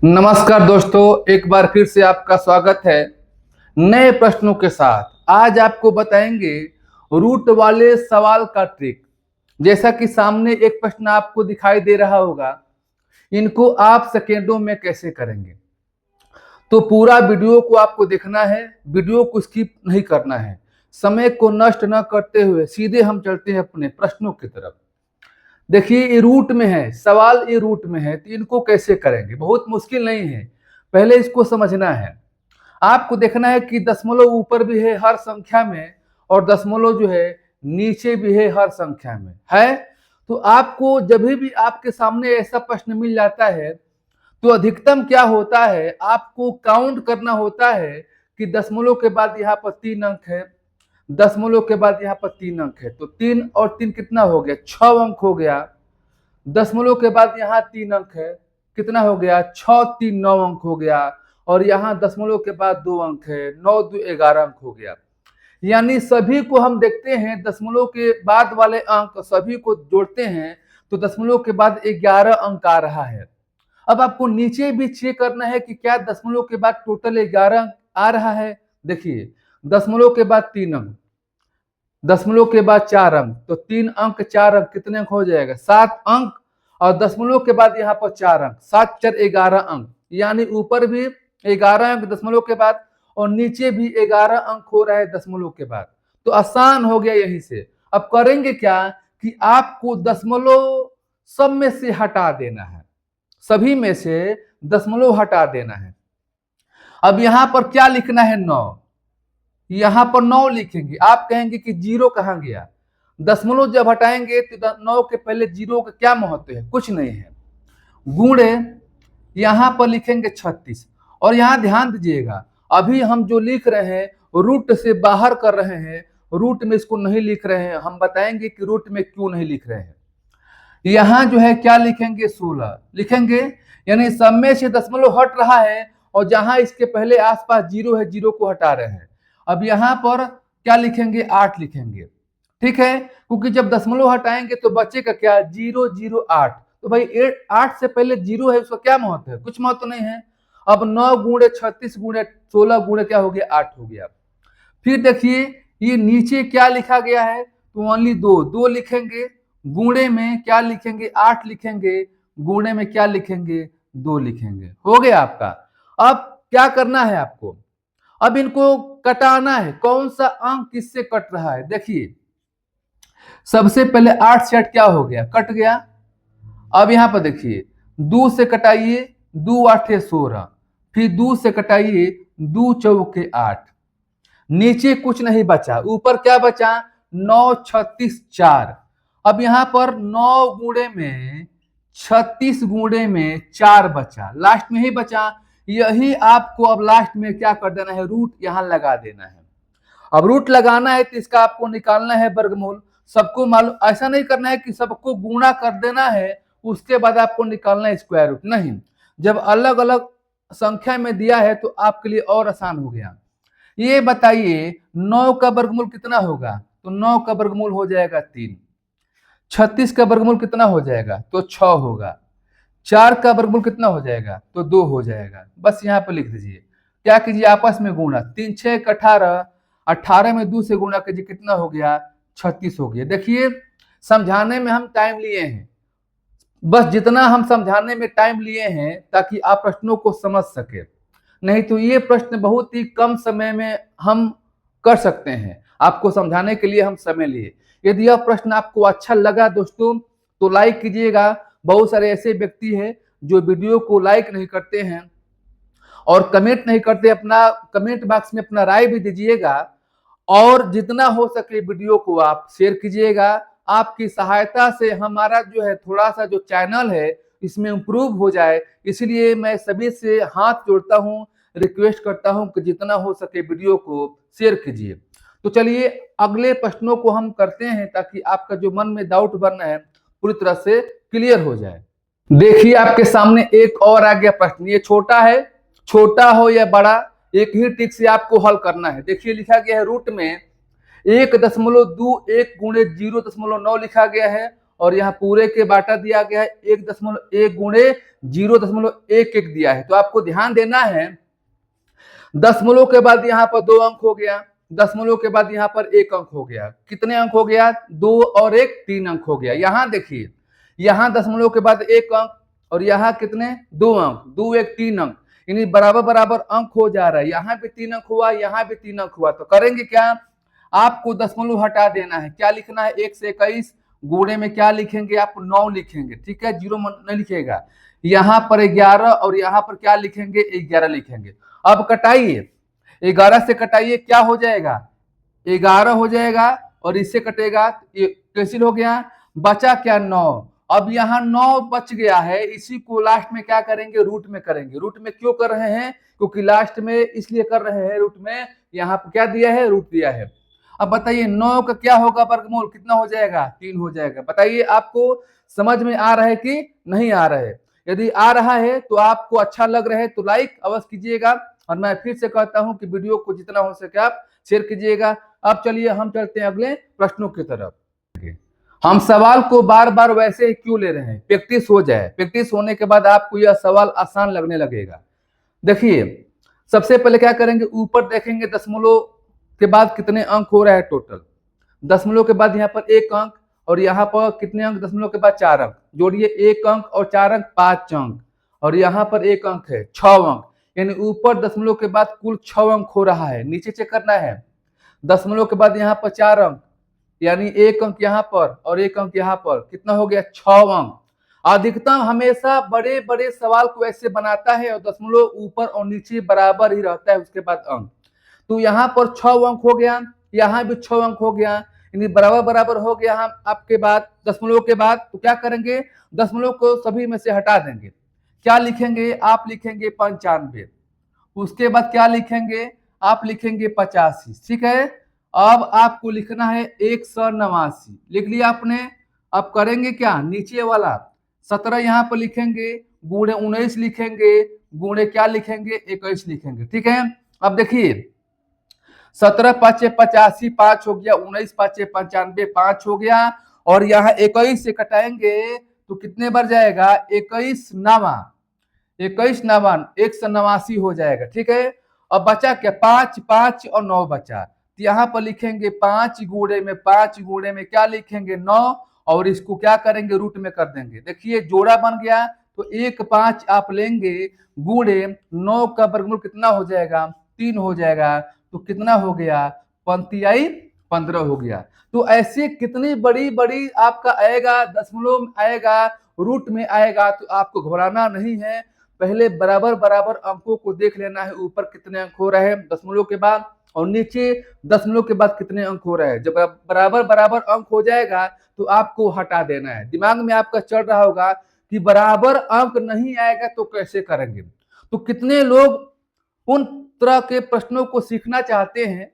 नमस्कार दोस्तों, एक बार फिर से आपका स्वागत है नए प्रश्नों के साथ। आज आपको बताएंगे रूट वाले सवाल का ट्रिक। जैसा कि सामने एक प्रश्न आपको दिखाई दे रहा होगा, इनको आप सेकेंडों में कैसे करेंगे। तो पूरा वीडियो को आपको देखना है, वीडियो को स्किप नहीं करना है। समय को नष्ट न करते हुए सीधे हम चलते हैं अपने प्रश्नों की तरफ। देखिए, ये रूट में है सवाल, ये रूट में है, तो इनको कैसे करेंगे। बहुत मुश्किल नहीं है, पहले इसको समझना है। आपको देखना है कि दशमलव ऊपर भी है हर संख्या में और दशमलव जो है नीचे भी है हर संख्या में है। तो आपको जब भी आपके सामने ऐसा प्रश्न मिल जाता है तो अधिकतम क्या होता है, आपको काउंट करना होता है कि दशमलव के बाद यहाँ पर 3 अंक है, दशमलव के बाद यहाँ पर 3 अंक है, तो 3 और 3 कितना हो गया, 6 अंक हो गया। दशमलव के बाद यहाँ 3 अंक है, कितना हो गया, 6 3 9 अंक हो गया। और यहाँ दशमलव के बाद 2 अंक है, 9 2 11 अंक हो गया। यानी सभी को हम देखते हैं, दशमलव के बाद वाले अंक सभी को जोड़ते हैं तो दशमलव के बाद 11 अंक आ रहा है। अब आपको नीचे भी चेक करना है कि क्या दशमलव के बाद टोटल 11 अंक आ रहा है। देखिए, दशमलव के बाद 3 अंक, दशमलव के बाद 4 अंक, तो 3 अंक 4 अंक कितने अंक हो जाएगा, 7 अंक। और दशमलव के बाद यहाँ पर 4 अंक, 7 4 11 अंक, यानी ऊपर भी 11 अंक दशमलव के बाद और नीचे भी 11 अंक हो रहा है दशमलव के बाद। तो आसान हो गया यहीं से। अब करेंगे क्या कि आपको दशमलव सब में से हटा देना है, सभी में से दशमलव हटा देना है। अब यहाँ पर क्या लिखना है, 9, यहाँ पर 9 लिखेंगे। आप कहेंगे कि जीरो कहाँ गया, दशमलव जब हटाएंगे तो 9 के पहले जीरो का क्या महत्व है, कुछ नहीं है। गुणे यहाँ पर लिखेंगे 36। और यहाँ ध्यान दीजिएगा, अभी हम जो लिख रहे हैं रूट से बाहर कर रहे हैं, रूट में इसको नहीं लिख रहे हैं। हम बताएंगे कि रूट में क्यों नहीं लिख रहे हैं। यहाँ जो है क्या लिखेंगे, 16 लिखेंगे, यानी सब में से दशमलव हट रहा है और जहां इसके पहले आसपास जीरो है, जीरो को हटा रहे हैं। अब यहाँ पर क्या लिखेंगे, 8 लिखेंगे। ठीक है, क्योंकि जब दशमलव हटाएंगे तो बचेगा क्या, 0 0 8। तो भाई 8 से पहले जीरो है, उसका क्या महत्व है, कुछ महत्व नहीं है। अब 9 गुणे 36 गुणे 16 गुणे क्या हो गया, 8 हो गया। फिर देखिए ये नीचे क्या लिखा गया है, तो ओनली 2 लिखेंगे। गुणे में क्या लिखेंगे, 8 लिखेंगे। गुणे में क्या लिखेंगे, 2 लिखेंगे। हो गया आपका। अब क्या करना है आपको, अब इनको कटाना है। कौन सा अंक किससे कट रहा है, देखिए सबसे पहले 8 से 8 क्या हो गया, कट गया। अब यहां पर देखिए 2 से कटाइए, 2 8 16, फिर 2 से कटाइए, 2 चौके 8। नीचे कुछ नहीं बचा, ऊपर क्या बचा, 9 36 4। अब यहां पर 9 गुणे में 36 गुणे में 4 बचा, लास्ट में ही बचा। यही आपको अब लास्ट में क्या कर देना है, रूट यहां लगा देना है। अब रूट लगाना है तो इसका आपको निकालना है वर्गमूल। सबको मालूम, ऐसा नहीं करना है कि सबको गुणा कर देना है उसके बाद आपको निकालना है स्क्वायर रूट, नहीं। जब अलग अलग संख्या में दिया है तो आपके लिए और आसान हो गया। ये बताइए 9 का वर्गमूल कितना होगा, तो 9 का वर्गमूल हो जाएगा 3। 36 का वर्गमूल कितना हो जाएगा, तो 6 होगा। 4 का वर्गमूल कितना हो जाएगा, तो 2 हो जाएगा। बस यहाँ पर लिख दीजिए, क्या कीजिए, आपस में गुणा, 3 6 18, 18 में 2 से गुणा कीजिए, कितना हो गया, 36 हो गया। देखिए समझाने में हम टाइम लिए हैं, बस जितना हम समझाने में टाइम लिए हैं ताकि आप प्रश्नों को समझ सके। नहीं तो ये प्रश्न बहुत ही कम समय में हम कर सकते हैं, आपको समझाने के लिए हम समय लिए। यदि यह प्रश्न आपको अच्छा लगा दोस्तों तो लाइक कीजिएगा। बहुत सारे ऐसे व्यक्ति हैं जो वीडियो को लाइक नहीं करते हैं और कमेंट नहीं करते। अपना कमेंट बॉक्स में अपना राय भी दीजिएगा और जितना हो सके वीडियो को आप शेयर कीजिएगा। आपकी सहायता से हमारा जो है थोड़ा सा जो चैनल है इसमें इम्प्रूव हो जाए, इसलिए मैं सभी से हाथ जोड़ता हूं, रिक्वेस्ट करता हूं कि जितना हो सके वीडियो को शेयर कीजिए। तो चलिए अगले प्रश्नों को हम करते हैं ताकि आपका जो मन में डाउट बन रहा है पूरी तरह से क्लियर हो जाए। देखिए आपके सामने एक और आ गया प्रश्न, ये छोटा है, छोटा हो या बड़ा एक ही ट्रिक से आपको हल करना है। देखिए लिखा गया है रूट में 1.21 गुणे 0.9 लिखा गया है और यहाँ पूरे के बाटा दिया गया है 1.1 गुणे 0.11 दिया है। तो आपको ध्यान देना है, दशमलव के बाद यहाँ पर 2 अंक हो गया, दशमलव के बाद यहाँ पर 1 अंक हो गया। कितने अंक हो गया? 2 और 1 3 अंक हो गया। यहाँ देखिए, यहाँ दशमलव के बाद 1 अंक और यहाँ कितने? 2 अंक, 2 1 3 अंक, यानी बराबर बराबर अंक हो जा रहा है। यहाँ भी 3 अंक हुआ, यहाँ भी 3 अंक हुआ। तो करेंगे क्या? आपको दशमलव हटा देना है। क्या लिखना है? 1 से 21 गुणे में क्या लिखेंगे आप? 9 लिखेंगे, ठीक है, 0 नहीं लिखेगा। यहाँ पर 11 और यहाँ पर क्या लिखेंगे? 11 लिखेंगे। अब कटाइए, 11 से कटाइए, क्या हो जाएगा? 11 हो जाएगा और इससे कटेगा, ये कैंसिल हो गया, बचा क्या? 9। अब यहाँ 9 बच गया है, इसी को लास्ट में क्या करेंगे? रूट में करेंगे। रूट में क्यों कर रहे हैं? क्योंकि लास्ट में इसलिए कर रहे हैं, रूट में यहाँ पर क्या दिया है? रूट दिया है। अब बताइए 9 का क्या होगा वर्गमूल? कितना हो जाएगा? 3 हो जाएगा। बताइए आपको समझ में आ रहा है कि नहीं आ रहा है? यदि आ रहा है तो आपको अच्छा लग रहा है तो लाइक अवश्य कीजिएगा, और मैं फिर से कहता हूं कि वीडियो को जितना हो सके आप शेयर कीजिएगा। अब चलिए हम चलते हैं अगले प्रश्नों की तरफ। हम सवाल को बार बार वैसे ही क्यों ले रहे हैं? प्रैक्टिस हो जाए, प्रैक्टिस होने के बाद आपको यह सवाल आसान लगने लगेगा। देखिए सबसे पहले क्या करेंगे, ऊपर देखेंगे दशमलव के बाद कितने अंक हो रहा है टोटल। दशमलव के बाद यहाँ पर 1 अंक और यहाँ पर कितने अंक? दशमलव के बाद 4 अंक, जोड़िए 1 अंक और 4 अंक 5 अंक, और यहाँ पर 1 अंक है 6 अंक, यानी ऊपर दशमलव के बाद कुल 6 अंक हो रहा है। नीचे चेक करना है, दशमलव के बाद यहाँ पर 4 अंक, यानी 1 अंक यहाँ पर और 1 अंक यहाँ पर, कितना हो गया? 6 अंक। अधिकतम हमेशा बड़े बड़े सवाल को ऐसे बनाता है और दशमलव ऊपर और नीचे बराबर ही रहता है, उसके बाद अंक। तो यहाँ पर 6 अंक हो गया, यहाँ भी 6 अंक हो गया, यानी बराबर बराबर हो गया। हम आपके बाद दशमलव के बाद तो क्या करेंगे? दशमलव को सभी में से हटा देंगे। क्या लिखेंगे? आप लिखेंगे 95। उसके बाद क्या लिखेंगे? आप लिखेंगे 85, ठीक है। अब आपको लिखना है 189, लिख लिया आपने। अब करेंगे क्या? नीचे वाला 17 यहाँ पर लिखेंगे, गुणे 19 लिखेंगे, गुणे क्या लिखेंगे? 21 लिखेंगे, ठीक है। अब देखिए 17 5 85 5 हो गया, 19 5 95 5 हो गया, और यहाँ 21 से कटाएंगे तो कितने बार जाएगा? 21 नामा 189 हो जाएगा, ठीक है। अब बचा क्या? 5 5 और 9 बचा, तो यहाँ पर लिखेंगे 5 गुणे में, 5 गुणे में क्या लिखेंगे? 9, और इसको क्या करेंगे? रूट में कर देंगे। देखिए जोड़ा बन गया, तो 1 5 आप लेंगे, गुणे 9 का वर्गमूल कितना हो जाएगा? 3 हो जाएगा, तो कितना हो गया? 15 हो गया। तो ऐसे कितनी बड़ी बड़ी आपका आएगा, दशमलव आएगा, रूट में आएगा, तो आपको घबराना नहीं है। पहले बराबर बराबर अंकों को देख लेना है, ऊपर कितने अंक हो रहे हैं दशमलव के बाद, और नीचे दशमलव के बाद कितने अंक हो रहे हैं। जब बराबर बराबर अंक हो जाएगा तो आपको हटा देना है। दिमाग में आपका चल रहा होगा कि बराबर अंक नहीं आएगा तो कैसे करेंगे। तो कितने लोग उन तरह के प्रश्नों को सीखना चाहते हैं,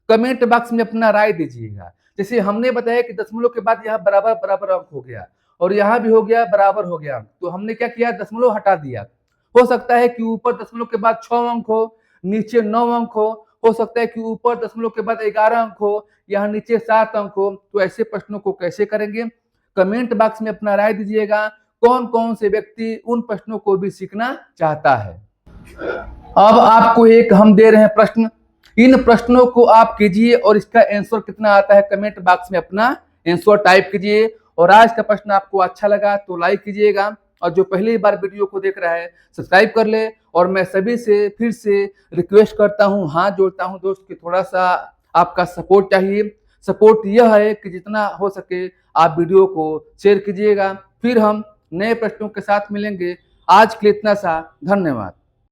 कमेंट बॉक्स में अपना राय दीजिएगा। जैसे हमने बताया कि दशमलव के बाद यहाँ बराबर बराबर अंक हो गया और यहाँ भी हो गया, बराबर हो गया, तो हमने क्या किया? दशमलव हटा दिया। हो सकता है कि ऊपर दशमलव के बाद 6 अंक हो, नीचे 9 अंक हो सकता है कि ऊपर दशमलव के बाद 11 अंक हो, यहाँ नीचे 7 अंक हो। तो ऐसे प्रश्नों को कैसे करेंगे? कमेंट बॉक्स में अपना राय दीजिएगा। कौन कौन से व्यक्ति उन प्रश्नों को भी सीखना चाहता है। अब आपको एक हम दे रहे हैं प्रश्न, इन प्रश्नों को आप कीजिए और इसका आंसर कितना आता है कमेंट बॉक्स में अपना आंसर टाइप कीजिए। और आज का प्रश्न आपको अच्छा लगा तो लाइक कीजिएगा, और जो पहली बार वीडियो को देख रहा है सब्सक्राइब कर ले। और मैं सभी से फिर से रिक्वेस्ट करता हूं, हाथ जोड़ता हूं दोस्त, कि थोड़ा सा आपका सपोर्ट चाहिए। सपोर्ट यह है कि जितना हो सके आप वीडियो को शेयर कीजिएगा। फिर हम नए प्रश्नों के साथ मिलेंगे। आज के लिए इतना सा, धन्यवाद।